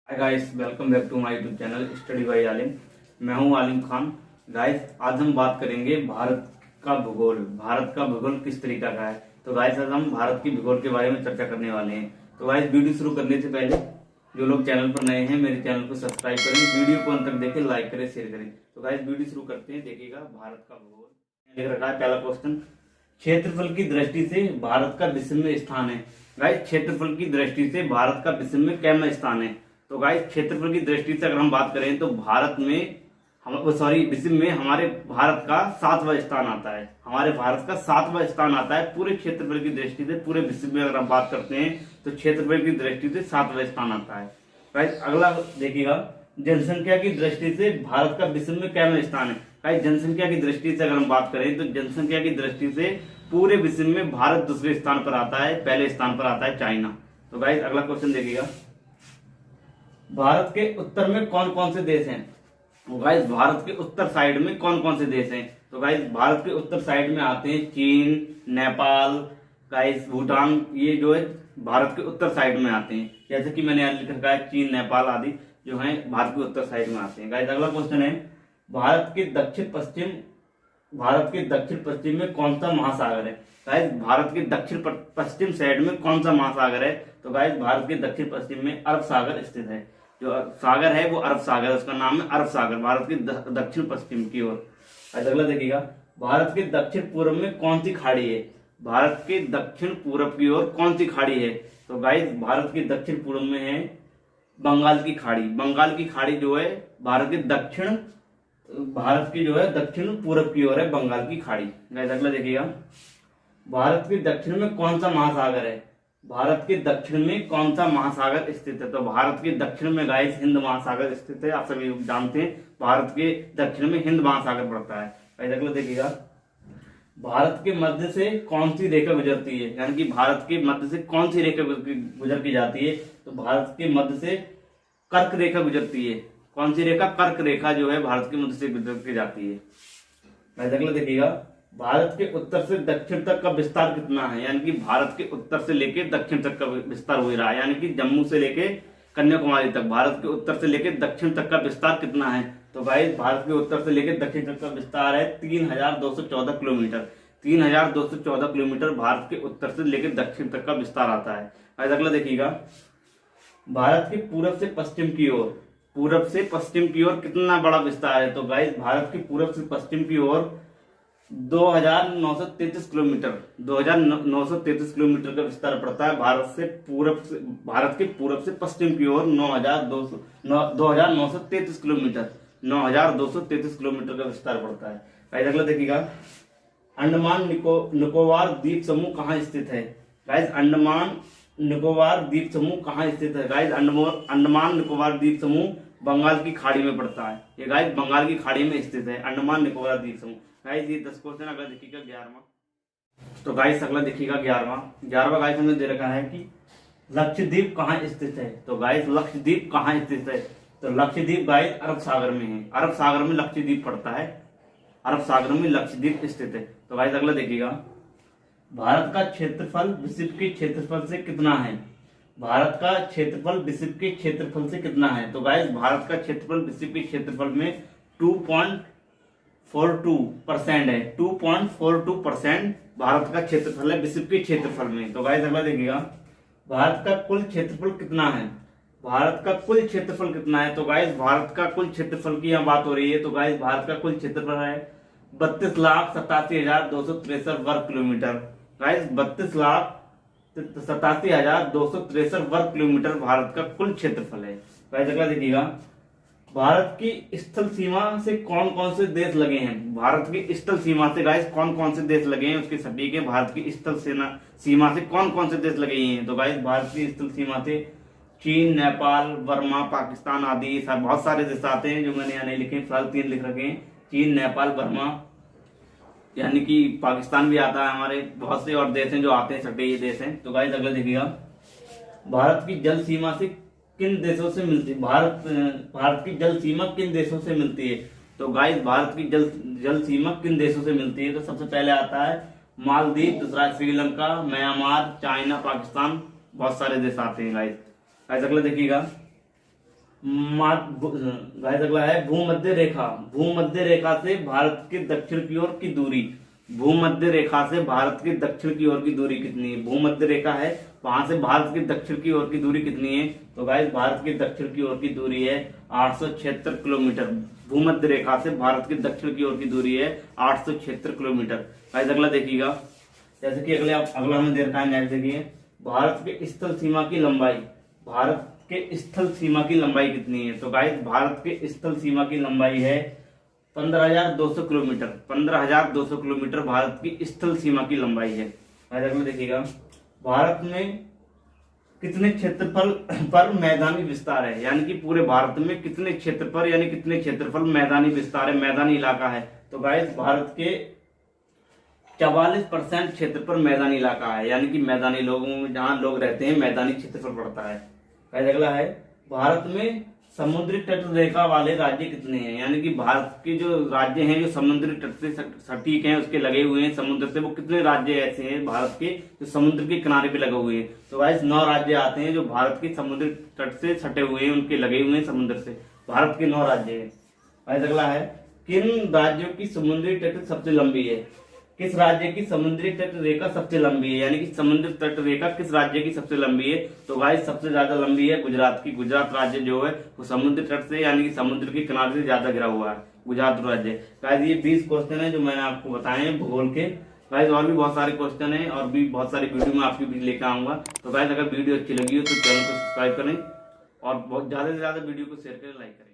Hi guys, welcome back to my YouTube channel study by Alim. मैं हूं आलिम Khan. Guys, आज हम बात करेंगे भारत का भूगोल। भारत का भूगोल किस तरीका का है। तो गाइस, आज हम भारत की भूगोल के बारे में चर्चा करने वाले हैं। तो गाइस, वीडियो शुरू करने से पहले जो लोग चैनल पर नए हैं, मेरे चैनल को सब्सक्राइब करें, वीडियो को अंत तक देखें, लाइक करें, शेयर करें। तो गाइस, वीडियो शुरू करते हैं। देखिएगा भारत का भूगोल लिख रखा है। पहला क्वेश्चन, क्षेत्रफल की दृष्टि से भारत का विश्व में स्थान है। गाइस, क्षेत्रफल की दृष्टि से भारत का विश्व में कैमा स्थान है। तो गाइस, क्षेत्रफल की दृष्टि से अगर हम बात करें तो भारत में विश्व में हमारे भारत का 7वां स्थान आता है। हमारे भारत का 7वां स्थान आता है पूरे क्षेत्रफल की दृष्टि से। पूरे विश्व में अगर हम बात करते हैं तो क्षेत्रफल की दृष्टि से 7वां स्थान आता है। गाइस, अगला देखिएगा, जनसंख्या की दृष्टि से भारत का विश्व में कैमा स्थान है। गाइस, जनसंख्या की दृष्टि से अगर हम बात करें तो जनसंख्या की दृष्टि से पूरे विश्व में भारत दूसरे स्थान पर आता है। पहले स्थान पर आता है चाइना। तो गाइस, अगला क्वेश्चन देखिएगा, भारत के उत्तर में कौन कौन से देश हैं। तो गाइस, भारत के उत्तर साइड में कौन कौन से देश हैं। तो गाइस, भारत के उत्तर साइड में आते हैं चीन, नेपाल, गाइस भूटान। ये जो है भारत के उत्तर साइड में आते हैं। जैसे कि मैंने यहाँ लिख रखा है, चीन, नेपाल आदि जो है भारत के उत्तर साइड में आते हैं। गाइस, अगला क्वेश्चन है, भारत के दक्षिण पश्चिम में कौन सा महासागर है। गाइस, भारत के दक्षिण पश्चिम साइड में कौन सा महासागर है। तो गाइस, भारत के दक्षिण पश्चिम में अरब सागर स्थित है। जो सागर है वो अरब सागर है, उसका नाम है अरब सागर, भारत के दक्षिण पश्चिम की ओर। अगला देखिएगा, भारत के दक्षिण पूर्व में कौन सी खाड़ी है। भारत के दक्षिण पूर्व की ओर कौन सी खाड़ी है। तो गाइस, भारत के दक्षिण पूर्व में है बंगाल की खाड़ी। बंगाल की खाड़ी जो है भारत की जो है दक्षिण पूर्व की ओर है बंगाल की खाड़ी। गाइस, अगला देखिएगा, भारत के दक्षिण में कौन सा महासागर है। भारत के दक्षिण में कौन सा महासागर स्थित है। तो भारत के दक्षिण में गाइस हिंद महासागर स्थित है। आप सभी लोग जानते हैं भारत के दक्षिण में हिंद महासागर पड़ता है। गाइस, अगला देखिएगा, भारत के मध्य से कौन सी रेखा गुजरती है। यानी कि भारत के मध्य से कौन सी रेखा गुजर की जाती है। तो भारत के मध्य से कर्क रेखा गुजरती है। कौन सी रेखा? कर्क रेखा जो है भारत के मध्य से गुजर के जाती है। गाइस, अगला देखिएगा, भारत के उत्तर से दक्षिण तक का विस्तार कितना है। यानी कि भारत के उत्तर से लेके दक्षिण तक का विस्तार हो रहा है। यानी कि जम्मू से लेके कन्याकुमारी तक भारत के उत्तर से लेके दक्षिण तक का विस्तार कितना है। तो गाइस, भारत के उत्तर से लेके दक्षिण तक का विस्तार है 3214 किलोमीटर। 3214 किलोमीटर भारत के उत्तर से लेके दक्षिण तक का विस्तार आता है। गाइस, अगला देखिएगा, भारत के पूरब से पश्चिम की ओर कितना बड़ा विस्तार है। तो गाइस, भारत के पूरब से पश्चिम की ओर 2933 किलोमीटर का विस्तार पड़ता है। भारत के पूरब से पश्चिम की ओर 2933 किलोमीटर का विस्तार पड़ता है। गाइस, अगला देखिएगा, अंडमान निकोबार द्वीप समूह कहाँ स्थित है। गाइस, अंडमान निकोबार द्वीप समूह कहाँ स्थित है। गाइस, अंडमान निकोबार द्वीप समूह बंगाल की खाड़ी में पड़ता है। ये गाइस बंगाल की खाड़ी में स्थित है अंडमान निकोबार द्वीप समूह। गाइस, ये 10 क्वेश्चन। अगला देखिएगा 11वां। तो गाइस, अगला देखिएगा 11वां गाइस हमने दे रखा है कि लक्षद्वीप कहाँ स्थित है। तो गाइस, लक्षद्वीप कहाँ स्थित है। तो लक्षद्वीप गाइस अरब सागर में है। अरब सागर में लक्षद्वीप पड़ता है। अरब सागर में लक्षद्वीप स्थित है। तो गाइस, अगला देखिएगा, भारत का क्षेत्रफल विश्व के क्षेत्रफल से कितना है। भारत का क्षेत्रफल विश्व के क्षेत्रफल से कितना है। तो गाइस, भारत का क्षेत्रफल विश्व के क्षेत्रफल में 2.42% है। 2.42% भारत का क्षेत्रफल है विश्व के क्षेत्रफल में। तो गाइस, अगला देखिएगा, भारत का कुल क्षेत्रफल कितना है। भारत का कुल क्षेत्रफल कितना है। तो गाइस, भारत का कुल क्षेत्रफल की यहाँ बात हो रही है। तो गाइस, भारत का कुल क्षेत्रफल है 32,87,263 वर्ग किलोमीटर। गाइस, 32,87,263 वर्ग किलोमीटर भारत का कुल क्षेत्रफल है। गाइस, अगला देखिएगा, भारत की स्थल सीमा से कौन कौन से देश लगे हैं। भारत की स्थल सीमा से गाइस कौन कौन से देश लगे हैं उसके सटीक है। भारत की स्थल सीमा से कौन कौन से देश लगे हैं। तो गाइस, भारत की स्थल सीमा से चीन, नेपाल, बर्मा, पाकिस्तान आदि बहुत सारे देश आते हैं जो मैंने यहाँ नहीं लिखे, फिलहाल 3 लिख रखे हैं, चीन, नेपाल, बर्मा, यानी कि पाकिस्तान भी आता है। हमारे बहुत से और देश हैं जो आते हैं, सटे ये देश हैं। तो गाइस, अगला देखिएगा, भारत की जल सीमा से किन देशों से मिलती है। भारत की जल सीमा किन देशों से मिलती है। तो गाइस, भारत की जल सीमा किन देशों से मिलती है। तो सबसे पहले आता है मालदीव, दूसरा श्रीलंका, म्यांमार, चाइना, पाकिस्तान, बहुत सारे देश आते हैं गाइस। अगला देखिएगा, गाइस अगला है भूमध्य रेखा। भूमध्य रेखा से भारत के दक्षिण की ओर की दूरी, भूमध्य रेखा से भारत के दक्षिण की ओर की दूरी कितनी है? भूमध्य रेखा है, वहां से भारत के दक्षिण की ओर की दूरी कितनी है? तो गाइस भारत के दक्षिण की ओर की दूरी है 876 किलोमीटर। भूमध्य रेखा से भारत के दक्षिण की ओर की दूरी है 876 किलोमीटर। गाइस अगला देखिएगा, जैसे कि अगला हमें दे रखा है, नेक्स्ट देखिए, भारत के स्थल सीमा की लंबाई, भारत के स्थल सीमा की लंबाई कितनी है? तो गाइस भारत के स्थल सीमा की लंबाई है 15,200 किलोमीटर। 15,200 किलोमीटर भारत की स्थल सीमा की लंबाई है। में देखिएगा, भारत में कितने क्षेत्रफल पर मैदानी विस्तार है, यानी कि पूरे भारत में कितने क्षेत्र पर यानी कितने क्षेत्रफल मैदानी विस्तार है, मैदानी इलाका है? तो गाइस भारत के 44% क्षेत्र पर मैदानी इलाका है, यानी कि मैदानी लोगों में जहां लोग रहते हैं मैदानी क्षेत्रफल पड़ता है। अगला है, भारत में समुद्री तट रेखा वाले राज्य कितने हैं? यानी कि भारत के जो राज्य हैं जो समुद्री तट से सटीक हैं, उसके लगे हुए हैं समुद्र से, वो कितने राज्य ऐसे हैं भारत के जो समुद्र के किनारे पे लगे हुए हैं? तो गाइस 9 राज्य आते हैं जो भारत के समुद्री तट से सटे हुए हैं, उनके लगे हुए हैं समुद्र से, भारत के 9 राज्य हैं। अगला है, किन राज्यों की समुद्री तट सबसे लंबी है? किस राज्य की समुद्री तट रेखा सबसे लंबी है, यानी कि समुद्री तट रेखा किस राज्य की सबसे लंबी है? तो गाइस सबसे ज्यादा लंबी है गुजरात की। गुजरात राज्य जो है वो समुद्री तट से यानी कि समुद्र के किनारे से ज्यादा घिरा हुआ है गुजरात राज्य। गाइस ये 20 क्वेश्चन है जो मैंने आपको बताए हैं भूगोल के। गाइस और भी बहुत सारे क्वेश्चन है और भी बहुत सारी वीडियो में आपके बीच लेकर आऊंगा। तो गाइस अगर वीडियो अच्छी लगी हो तो चैनल को सब्सक्राइब करें और बहुत ज्यादा से ज्यादा वीडियो को शेयर करें, लाइक करें।